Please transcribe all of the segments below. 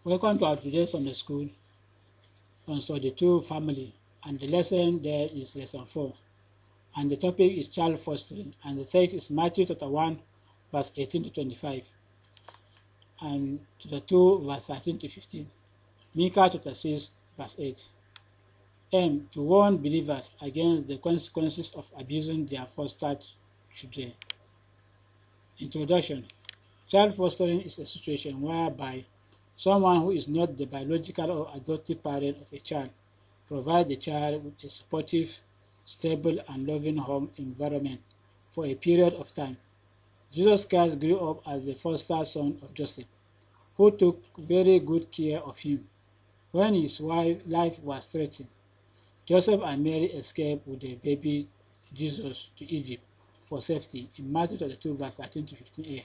Welcome to our today's Sunday School on Study 2 Family, and the lesson there is Lesson 4, and the topic is Child Fostering, and the text is Matthew chapter 1, verse 18 to 25, and chapter 2, verse 13 to 15, Micah chapter 6, verse 8. Aim to warn believers against the consequences of abusing their fostered children. Introduction. Child fostering is a situation whereby someone who is not the biological or adoptive parent of a child provides the child with a supportive, stable, and loving home environment for a period of time. Jesus Christ grew up as the foster son of Joseph, who took very good care of him. When his life was threatened, Joseph and Mary escaped with the baby Jesus to Egypt for safety in Matthew 22, verse 13 to 15a.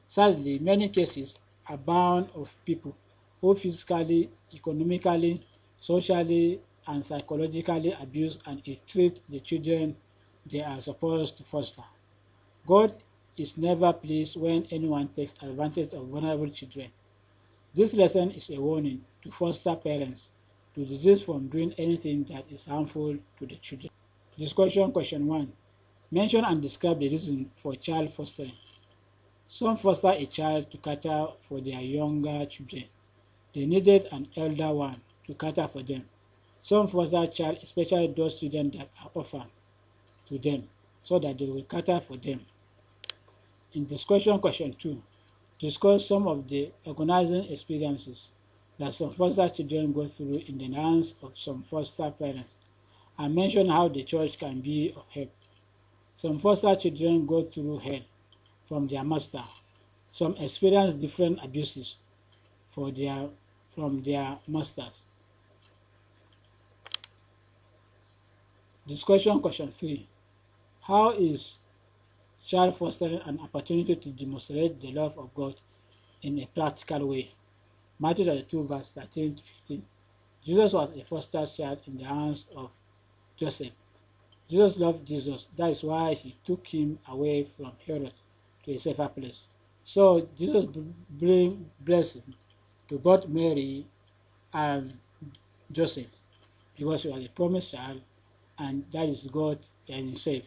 Sadly, many cases abound of people who physically, economically, socially, and psychologically abuse and ill-treat the children they are supposed to foster. God is never pleased when anyone takes advantage of vulnerable children. This lesson is a warning to foster parents to desist from doing anything that is harmful to the children. Discussion question 1. Mention and describe the reason for child fostering. Some foster a child to cater for their younger children. They needed an elder one to cater for them. Some foster a child, especially those children that are orphan, to them, so that they will cater for them. In discussion question 2, discuss some of the agonizing experiences that some foster children go through in the hands of some foster parents, and mention how the church can be of help. Some foster children go through hell from their master. Some experience different abuses from their masters. Discussion question 3. How is child fostering an opportunity to demonstrate the love of God in a practical way? Matthew 22, verse 13 to 15. Jesus was a foster child in the hands of Joseph. Jesus loved Jesus. That is why he took him away from Herod to a safer place. So Jesus bring blessing to both Mary and Joseph, because he was a promised child, and that is God and himself.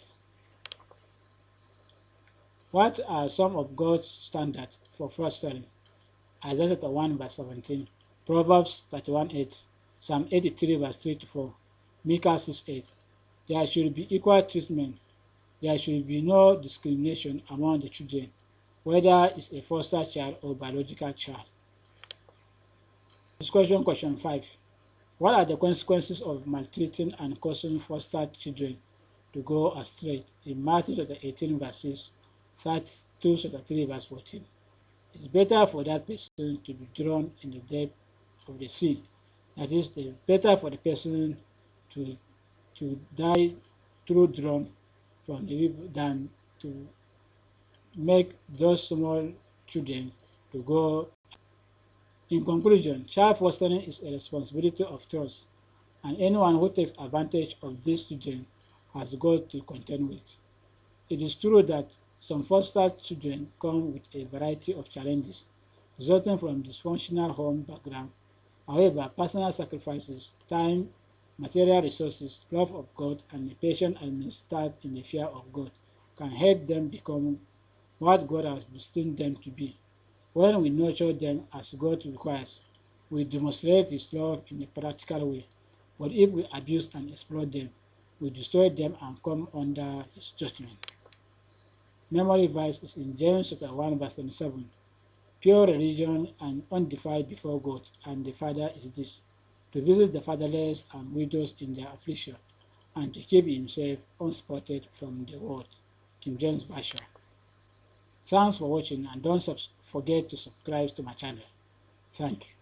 What are some of God's standards for fostering? Isaiah chapter 1, verse 17, Proverbs 31:8, Psalm 83, verse 3 to 4, Micah 6:8. There should be equal treatment. There should be no discrimination among the children, whether it's a foster child or biological child. Discussion question 5. What are the consequences of maltreating and causing foster children to go astray? In Matthew chapter 18, verse 6, 32 chapter 3, verse 14. It's better for that person to be drowned in the depth of the sea. That is, it's better for the person to die through drown from the river than to make those small children to go. In conclusion, child fostering is a responsibility of trust, and anyone who takes advantage of these children has got to contend with. It is true that some foster children come with a variety of challenges resulting from dysfunctional home background. However, personal sacrifices, time, material resources, love of God, and a patient administered in the fear of God can help them become what God has destined them to be. When we nurture them as God requires, we demonstrate His love in a practical way. But if we abuse and exploit them, we destroy them and come under His judgment. Memory verse is in James chapter 1, verse 27. Pure religion and undefiled before God and the Father is this, to visit the fatherless and widows in their affliction, and to keep himself unspotted from the world. King James Version. Thanks for watching, and don't forget to subscribe to my channel. Thank you.